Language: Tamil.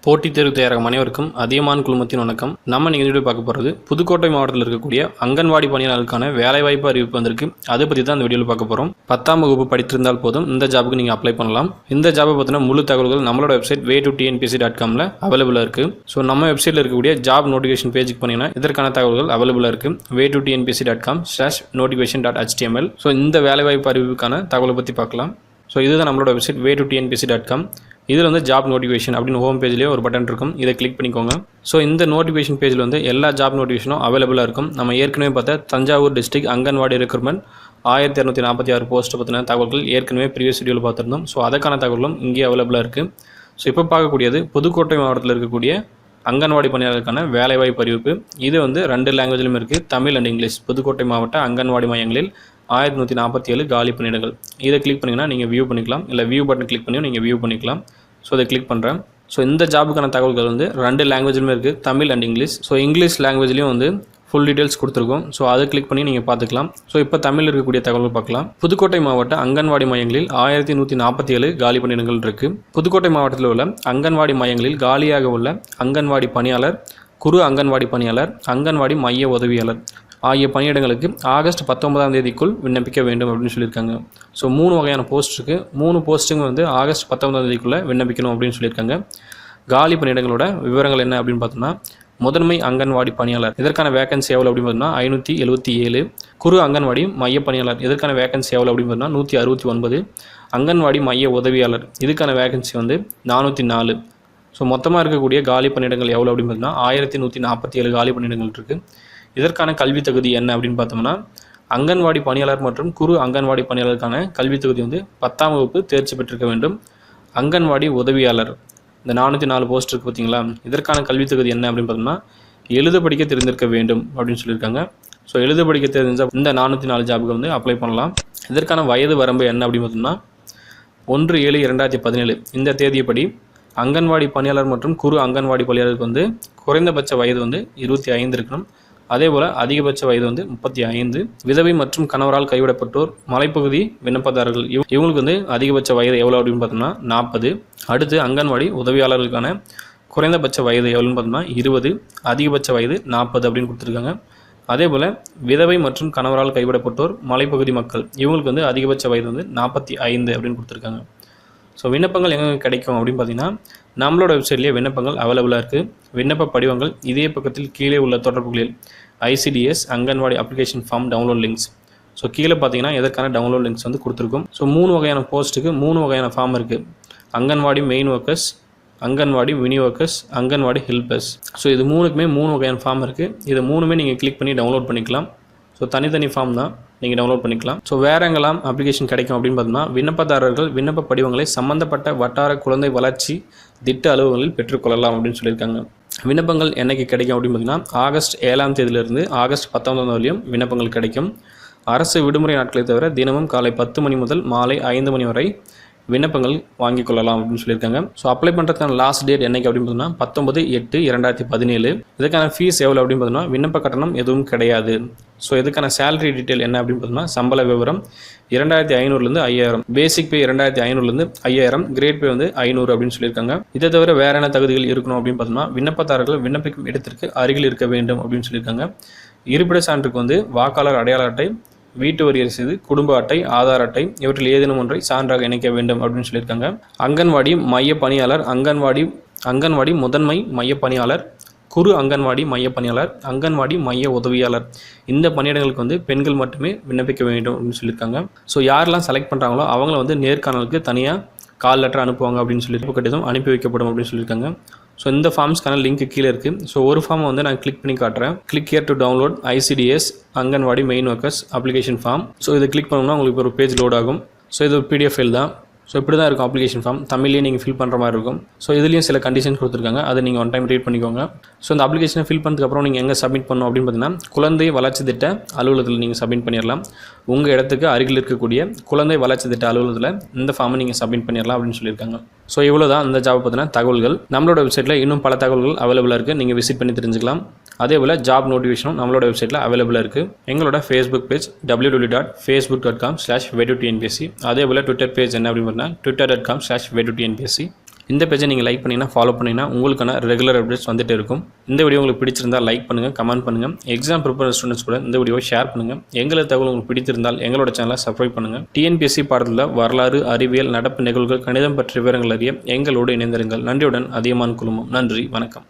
போட்டித் தேர்வு தயாராகும் அனைவருக்கும் அதியமான் குழுமத்தின் வணக்கம். நம்ம நீங்கள் வீடியோ பார்க்க போகிறது புதுக்கோட்டை மாவட்டத்தில் இருக்கக்கூடிய அங்கன்வாடி பணியாளர்களுக்கான வேலைவாய்ப்பு அறிவிப்பு வந்திருக்கு. அதை பற்றி தான் இந்த வீடியோவில் பார்க்க போகிறோம். 10ஆம் வகுப்பு படித்திருந்தால் போதும் இந்த ஜாபுக்கு நீங்கள் அப்ளை பண்ணலாம். இந்த ஜாபை பற்றின முழு தகவல்கள் நம்மளோட வெப்சைட் way2tnpc.comல அவைலபிளாக இருக்குது. ஸோ நம்ம வெப்சைட்டில் இருக்கக்கூடிய ஜாப் நோட்டிஃபிகேஷன் பேஜுக்கு போனீங்கன்னா இதற்கான தகவல்கள் அவைலபிளாக இருக்குது. way2tnpc.com/notification.html. ஸோ இந்த வேலைவாய்ப்பு அறிவிப்புக்கான தகவலை பற்றி பார்க்கலாம். ஸோ இதுதான் நம்மளோட வெப்சைட் way2tnpc.com. இதில் வந்து ஜாப் நோட்டிஃபிகேஷன் அப்படின்னு ஹோம் பேஜ்லேயே ஒரு பட்டன் இருக்கும். இதை கிளிக் பண்ணிக்கோங்க. ஸோ இந்த நோட்டிஃபிகேஷன் பேஜில் வந்து எல்லா ஜாப் நோட்டிஃபிகேஷனும் அவைலபிளாக இருக்கும். நம்ம ஏற்கனவே பார்த்தா தஞ்சாவூர் டிஸ்ட்ரிக்ட் அங்கன்வாடி ரெக்ரூட்மெண்ட் 1246 போஸ்ட்டை பற்றின தகவல்கள் ஏற்கனவே ப்ரீவியஸ் வீடியோவில் பார்த்துருந்தோம். ஸோ அதுக்கான தகவலும் இங்கே அவைலபிளாக இருக்குது. ஸோ இப்போ பார்க்கக்கூடியது புதுக்கோட்டை மாவட்டத்தில் இருக்கக்கூடிய அங்கன்வாடி பணியாளருக்கான வேலைவாய்ப்பு அறிவிப்பு. இது வந்து 2 லாங்குவேஜிலும் இருக்குது, தமிழ் அண்ட் இங்கிலீஷ். புதுக்கோட்டை மாவட்ட அங்கன்வாடி மையங்களில் 1147 காலி பணியிடங்கள். இதை கிளிக் பண்ணிங்கன்னா நீங்கள் வியூ பண்ணிக்கலாம், இல்லை வியூ பட்டன் கிளிக் பண்ணியும் நீங்கள் வியூ பண்ணிக்கலாம். ஸோ இதை கிளிக் பண்ணுறேன். ஸோ இந்த ஜாபுக்கான தகவல்கள் வந்து 2 லாங்குவேஜிலுமே இருக்குது, Tamil and English. So English லாங்குவேஜ்லேயும் வந்து ஃபுல் டீட்டெயில்ஸ் கொடுத்துருக்கோம். ஸோ அதை கிளிக் பண்ணி நீங்கள் பார்த்துக்கலாம். ஸோ இப்போ தமிழில் இருக்கக்கூடிய தகவல் பார்க்கலாம். புதுக்கோட்டை மாவட்ட அங்கன்வாடி மையங்களில் 1147 காலி பணியிடங்கள் இருக்குது. புதுக்கோட்டை மாவட்டத்தில் உள்ள அங்கன்வாடி மையங்களில் காலியாக உள்ள அங்கன்வாடி பணியாளர், குறு அங்கன்வாடி பணியாளர், அங்கன்வாடி மைய உதவியாளர் ஆகிய பணியிடங்களுக்கு ஆகஸ்ட் 19ஆம் தேதிக்குள் விண்ணப்பிக்க வேண்டும் அப்படின்னு சொல்லியிருக்காங்க. ஸோ 3 வகையான போஸ்ட் இருக்குது. 3 போஸ்ட்டுங்க வந்து ஆகஸ்ட் 19ஆம் தேதிக்குள்ளே விண்ணப்பிக்கணும் அப்படின்னு சொல்லியிருக்காங்க. காலி பணியிடங்களோட விவரங்கள் என்ன அப்படின்னு பார்த்தோம்னா, முதன்மை அங்கன்வாடி பணியாளர் இதற்கான வேகன்சி எவ்வளோ அப்படின்னு பார்த்தோம்னா 577. குறு அங்கன்வாடி மைய பணியாளர் இதற்கான வேகன்சி எவ்வளோ அப்படின்னு பார்த்தோம்னா 169. அங்கன்வாடி மைய உதவியாளர் இதுக்கான வேகன்சி வந்து 404. ஸோ மொத்தமாக இருக்கக்கூடிய காலி பணியிடங்கள் எவ்வளோ அப்படின்னு பார்த்தோம்னா 1147 காலி பணியிடங்கள் இருக்குது. இதற்கான கல்வி தகுதி என்ன அப்படின்னு பார்த்தோம்னா, அங்கன்வாடி பணியாளர் மற்றும் குறு அங்கன்வாடி பணியாளருக்கான கல்வி தகுதி வந்து 10ஆம் வகுப்பு தேர்ச்சி பெற்றிருக்க வேண்டும். அங்கன்வாடி உதவியாளர் இந்த 404 போஸ்ட் இருக்குது பார்த்தீங்களா, இதற்கான கல்வி தகுதி என்ன அப்படின்னு பார்த்தோம்னா எழுத படிக்க தெரிந்திருக்க வேண்டும் அப்படின்னு சொல்லியிருக்காங்க. ஸோ எழுத படிக்க தெரிஞ்சால் இந்த 404 ஜாபுக்கு வந்து அப்ளை பண்ணலாம். இதற்கான வயது வரம்பு என்ன அப்படின்னு பார்த்தோம்னா 1/7/2017 இந்த தேதியப்படி அங்கன்வாடி பணியாளர் மற்றும் குறு அங்கன்வாடி பணியாளருக்கு வந்து குறைந்தபட்ச வயது வந்து 25 இருக்கணும். அதே போல் அதிகபட்ச வயது வந்து 35. விதவை மற்றும் கணவரால் கைவிடப்பட்டோர், மலைப்பகுதி விண்ணப்பதாரர்கள் இவங்களுக்கு வந்து அதிகபட்ச வயது எவ்வளோ அப்படின்னு பார்த்தோம்னா 40. அடுத்து அங்கன்வாடி உதவியாளர்களுக்கான குறைந்தபட்ச வயது எவ்வளோன்னு பார்த்தோம்னா 20, அதிகபட்ச வயது 40 அப்படின்னு கொடுத்துருக்காங்க. அதே போல் விதவை மற்றும் கணவரால் கைவிடப்பட்டோர், மலைப்பகுதி மக்கள் இவங்களுக்கு வந்து அதிகபட்ச வயது வந்து 45 அப்படின்னு கொடுத்துருக்காங்க. ஸோ விண்ணப்பங்கள் எங்கே கிடைக்கும் அப்படின்னு பார்த்தீங்கன்னா, நம்மளோட வெப்சைட்லேயே விண்ணப்பங்கள் அவைலபிளாக இருக்குது. விண்ணப்ப படிவங்கள் இதே பக்கத்தில் கீழே உள்ள தொடர்புகளில் ICDS anganwadi application form download links. So கீழே பார்த்தீங்கன்னா இதற்கான டவுன்லோட் லிங்க்ஸ் வந்து கொடுத்துருக்கோம். ஸோ 3 வகையான போஸ்ட்டுக்கு 3 வகையான ஃபார்ம் இருக்குது. Anganwadi main workers, anganwadi mini workers, anganwadi helpers. So இது 3க்குமே 3 வகையான ஃபார்ம் இருக்குது. இது 3மே நீங்கள் கிளிக் பண்ணி டவுன்லோட் பண்ணிக்கலாம். ஸோ தனித்தனி ஃபார்ம் தான் நீங்கள் டவுன்லோட் பண்ணிக்கலாம். ஸோ வேறு எங்கெல்லாம் அப்ளிகேஷன் கிடைக்கும் அப்படின்னு பார்த்தோம்னா, விண்ணப்பதாரர்கள் விண்ணப்ப படிவங்களை சம்பந்தப்பட்ட வட்டார குழந்தை வளர்ச்சி திட்ட அலுவலகங்களில் பெற்றுக்கொள்ளலாம் அப்படின்னு சொல்லியிருக்காங்க. விண்ணப்பங்கள் என்னைக்கு கிடைக்கும் அப்படின்னு பார்த்தீங்கன்னா, ஆகஸ்ட் 7ஆம் தேதியிலிருந்து ஆகஸ்ட் 19ஆம் தேதியிலும் விண்ணப்பங்கள் கிடைக்கும். அரசு விடுமுறை நாட்களை தவிர தினமும் காலை 10 மணி முதல் மாலை 5 மணி வரை விண்ணப்பங்கள் வாங்கிக் கொள்ளலாம் அப்படின்னு சொல்லியிருக்காங்க. ஸோ அப்ளை பண்ணுறதுக்கான லாஸ்ட் டேட் என்னைக்கு அப்படின்னு பார்த்தோம்னா 19/8/2017. இதுக்கான ஃபீஸ் எவ்வளோ அப்படின்னு பார்த்தோம்னா விண்ணப்ப கட்டணம் எதுவும் கிடையாது. ஸோ இதுக்கான சேலரி டீட்டெயில் என்ன அப்படின்னு பார்த்தோம்னா, சம்பள விவரம் 2500லேருந்து 5000, பேசிக் பே 2500லேருந்து 5000, கிரேட் பே வந்து 500 அப்படின்னு சொல்லியிருக்காங்க. இதை தவிர வேற என்ன தகுதிகள் இருக்கணும் அப்படின்னு பார்த்தோம்னா, விண்ணப்பதாரர்கள் விண்ணப்பிக்கும் இடத்திற்கு அருகில் இருக்க வேண்டும் அப்படின்னு சொல்லியிருக்காங்க. இருப்பிட சான்றுக்கு வந்து வாக்காளர் அடையாள அட்டை, வீட்டு வரி ரசீது, குடும்ப அட்டை, ஆதார் அட்டை இவற்றில் ஏதேனும் ஒன்றை சான்றாக இணைக்க வேண்டும் அப்படின்னு சொல்லியிருக்காங்க. அங்கன்வாடி மைய பணியாளர், அங்கன்வாடி முதன்மை மைய பணியாளர், குறு அங்கன்வாடி மைய பணியாளர், அங்கன்வாடி மைய உதவியாளர் இந்த பணியிடங்களுக்கு வந்து பெண்கள் மட்டுமே விண்ணப்பிக்க வேண்டும் அப்படின்னு சொல்லியிருக்காங்க. ஸோ யாரெல்லாம் செலக்ட் பண்ணுறாங்களோ அவங்கள வந்து நேர்காணலுக்கு தனியாக கால் லெட்டர் அனுப்புவாங்க அப்படின்னு சொல்லி கடிதம் அனுப்பி வைக்கப்படும் அப்படின்னு சொல்லியிருக்காங்க. ஸோ இந்த ஃபார்ம்ஸ்க்கான லிங்க் கீழே இருக்குது. ஸோ ஒரு ஃபார்மை வந்து நான் கிளிக் பண்ணி காட்டுறேன். Click here to download ICDS anganwadi main workers application form. So இதை கிளிக் பண்ணோம்னா உங்களுக்கு ஒரு பேஜ் லோட் ஆகும். ஸோ இது ஒரு PDF ஃபைல் தான். ஸோ இப்படி தான் இருக்கும் அப்ளிகேஷன் ஃபார்ம். தமிழ்லேயே நீங்கள் ஃபில் பண்ணுற மாதிரி இருக்கும். ஸோ இதுலேயும் சில கண்டிஷன்ஸ் கொடுத்துருக்காங்க, அதை நீங்கள் ஒன் டைம் ரீட் பண்ணிக்கோங்க. ஸோ இந்த அப்ளிகேஷனை ஃபில் பண்ணதுக்கப்புறம் நீங்கள் எங்கே சப்மிட் பண்ணணும் அப்படின்னு பார்த்தீங்கன்னா, குழந்தை வளர்ச்சி திட்ட அலுவலகத்தில் நீங்கள் சப்மிட் பண்ணிடலாம். உங்கள் இடத்துக்கு அருகில் இருக்கக்கூடிய குழந்தை வளர்ச்சி திட்ட அலுவலகத்தில் இந்த ஃபார்மை நீங்கள் சப்மிட் பண்ணிடலாம் அப்படின்னு சொல்லியிருக்காங்க. ஸோ இவ்வளோ தான் இந்த ஜாப் பற்றின தகவல்கள். நம்மளோட வெப்சைட்டில் இன்னும் பல தகவல்கள் அவைலபிளாக இருக்குது, நீங்கள் விசிட் பண்ணி தெரிஞ்சுக்கலாம். அதே போல் ஜாப் நோட்டிஃபிகேஷனும் நம்மளோட வெப்சைட்டில் அவைலபிளாக இருக்குது. எங்களோட ஃபேஸ்புக் பேஜ் www.facebook.com/way2tnpc. அதே போல் ட்விட்டர் பேஜ் என்ன அப்படின்னு பார்த்தீங்கன்னா twitter.com/way2tnpc. இந்த பேஜை நீங்கள் லைக் பண்ணிங்கன்னா ஃபாலோ பண்ணிங்கன்னா உங்களுக்கான ரெகுலர் அப்டேட்ஸ் வந்துட்டு இருக்கும். இந்த வீடியோ உங்களுக்கு பிடிச்சிருந்தால் லைக் பண்ணுங்கள், கமெண்ட் பண்ணுங்கள். எக்ஸாம் ப்ரிப்பேர் ஸ்டூடெண்ட்ஸ் கூட இந்த வீடியோவை ஷேர் பண்ணுங்கள். எங்களது தகவல் உங்களுக்கு பிடித்திருந்தால் எங்களோட சேனலை சப்ஸ்கிரைப் பண்ணுங்கள். டிஎன்பிஎஸ்சி பாடத்தில் வரலாறு, அறிவியல், நடப்பு நிகழ்வுகள், கணிதம் பற்றிய விவரங்கள் அறிய எங்களோடு இணைந்திருங்கள். நன்றியுடன் அதியமான் குழுமம். நன்றி, வணக்கம்.